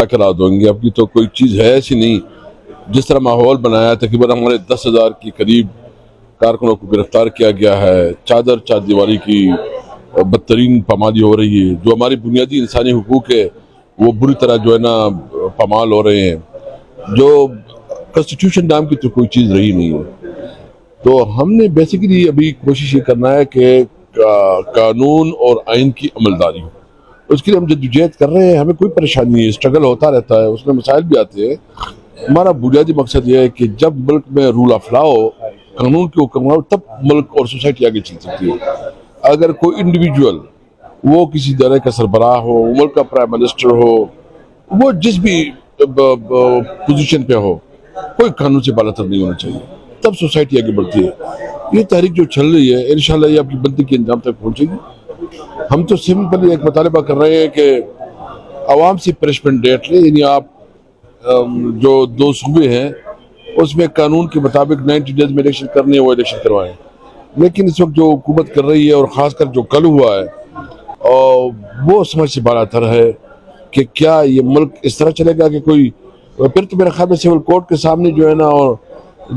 کرا دوں گے. اب کی تو کوئی چیز ہے ایسی نہیں. جس طرح ماحول بنایا تقریباً ہمارے 10,000 کے قریب کارکنوں کو گرفتار کیا گیا ہے. چادر دیواری کی بدترین پامالی ہو رہی ہے. جو ہماری بنیادی انسانی حقوق ہے وہ بری طرح جو ہے نا پامال ہو رہے ہیں. جو کنسٹیٹیوشن نام کی تو کوئی چیز رہی نہیں ہے. تو ہم نے بیسیکلی ابھی کوشش یہ کرنا ہے کہ قانون اور آئین کی عملداری ہو. اس کے لیے ہم جدوجہد کر رہے ہیں. ہمیں کوئی پریشانی نہیں ہے. اسٹرگل ہوتا رہتا ہے, اس میں مسائل بھی آتے ہیں. ہمارا بنیادی مقصد یہ ہے کہ جب ملک میں رول آف لا ہو, قانون کی حکم ہو, تب ملک اور سوسائٹی آگے چل سکتی ہے. اگر کوئی انڈیویجول, وہ کسی ادارے کا سربراہ ہو, ملک کا پرائم منسٹر ہو, وہ جس بھی پوزیشن پہ ہو, کوئی قانون سے بالاتر نہیں ہونا چاہیے. تب سوسائٹی آگے بڑھتی ہے. یہ تحریک جو چل رہی ہے انشاءاللہ یہ اپنی بندی کے انجام تک پہنچے گی. ہم تو سمپلی ایک مطالبہ کر رہے ہیں کہ عوام سے پنشمنٹ ڈیٹ لیں. یعنی آپ جو 2 صوبے ہیں اس میں قانون کے مطابق 90 ڈیز میں الیکشن کرنے ہیں, وہ الیکشن کروائیں. لیکن اس وقت جو حکومت کر رہی ہے اور خاص کر جو کل ہوا ہے, اور وہ سمجھ سے بالاتر ہے کہ کیا یہ ملک اس طرح چلے گا کہ کوئی پھر تو میرے خیال میں سول کورٹ کے سامنے جو ہے نا, اور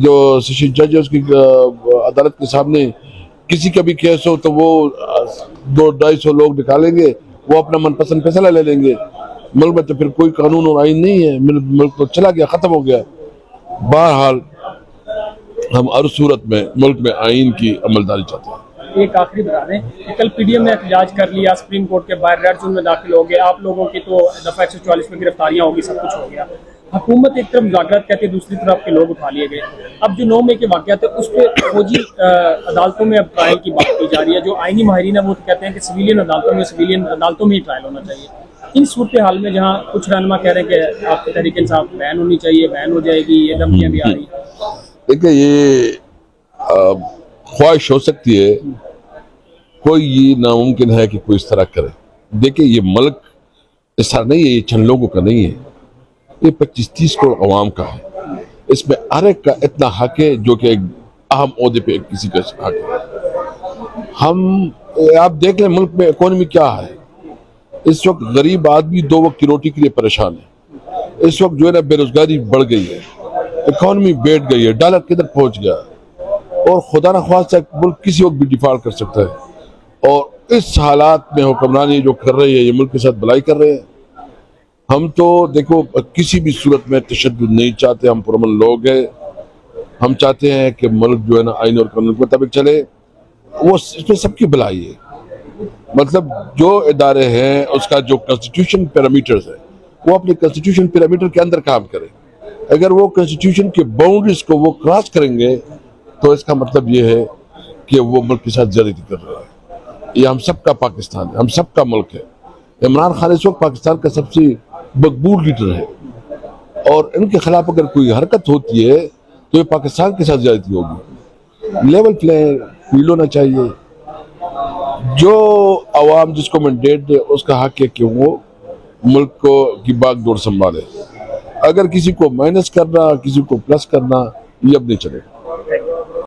جو سیشن جج ہے اس کی عدالت کے سامنے کسی کا بھی کیس ہو تو وہ 200-250 لوگ نکالیں گے, وہ اپنا من پسند فیصلہ لے لیں گے. ملک میں تو پھر کوئی قانون اور آئین نہیں ہے. ملک تو چلا گیا, ختم ہو گیا. بہرحال ہم ہر صورت میں ملک میں آئین کی عملداری چاہتے ہیں. ایک آخری بتا دیں کہ کل پی ڈی ایم نے احتجاج کر لیا, سپریم کورٹ کے باہر ریڈ زون میں داخل ہو گئے. آپ لوگوں کی تو دفعہ 144 میں گرفتاریاں ہوگی, سب کچھ ہو گیا. حکومت ایک طرف مذاکرات کہتی ہے, دوسری طرف کے لوگ اٹھا لیے گئے. اب جو 9 مئی کے واقعات ہیں اس پہ فوجی عدالتوں میں اب ٹرائل کی بات کی جا رہی ہے. جو آئینی ماہرین ہیں وہ کہتے ہیں کہ سویلین عدالتوں میں ہی ٹرائل ہونا چاہیے. ان صورتحال میں جہاں کچھ رہنما کہہ رہے ہیں کہ آپ کی تحریک انصاف بین ہونی چاہیے, بین ہو جائے گی, یہ دھمکیاں بھی آ رہی ہیں. دیکھیں, یہ خواہش ہو سکتی ہے, کوئی یہ ناممکن ہے کہ کوئی اس طرح کرے. دیکھیں, یہ ملک اس طرح نہیں ہے, یہ چند لوگوں کا نہیں ہے, یہ 25-30 کروڑ عوام کا ہے. اس میں ہر ایک کا اتنا حق ہے جو کہ ایک اہم عہدے پہ کسی کا حق ہے. آپ دیکھ لیں ملک میں اکانومی کیا ہے. اس وقت غریب آدمی 2 وقت کی روٹی کے لیے پریشان ہے. اس وقت جو ہے نا بے روزگاری بڑھ گئی ہے, اکانومی بیٹھ گئی ہے, ڈالر کدھر پہنچ گیا, اور خدا نخواستہ ملک کسی وقت بھی ڈیفالٹ کر سکتا ہے. اور اس حالات میں حکمرانی جو کر رہی ہے یہ ملک کے ساتھ بلائی کر رہے ہیں. ہم تو دیکھو کسی بھی صورت میں تشدد نہیں چاہتے. ہم پرامن لوگ ہیں. ہم چاہتے ہیں کہ ملک جو ہے نا آئین اور قانون کے مطابق چلے. وہ اس میں سب کی بھلائی ہے. مطلب جو ادارے ہیں اس کا جو کنسٹیٹیوشن پیرامیٹرز ہے وہ اپنے کنسٹیٹیوشن پیرامیٹر کے اندر کام کرے. اگر وہ کنسٹیٹیوشن کے باؤنڈریز کو وہ کراس کریں گے تو اس کا مطلب یہ ہے کہ وہ ملک کے ساتھ زیادتی کر رہا ہے. یہ ہم سب کا پاکستان ہے, ہم سب کا ملک ہے. عمران خان اس وقت پاکستان کا سب سے مقبول لیڈر ہے, اور ان کے خلاف اگر کوئی حرکت ہوتی ہے تو یہ پاکستان کے ساتھ زیادتی ہوگی. لیول فیلڈ ہونا چاہیے. جو عوام جس کو مینڈیٹ دے اس کا حق ہے کہ وہ ملک کو کی باغ ڈور سنبھالے. اگر کسی کو مائنس کرنا, کسی کو پلس کرنا, یہ اب نہیں چلے گا.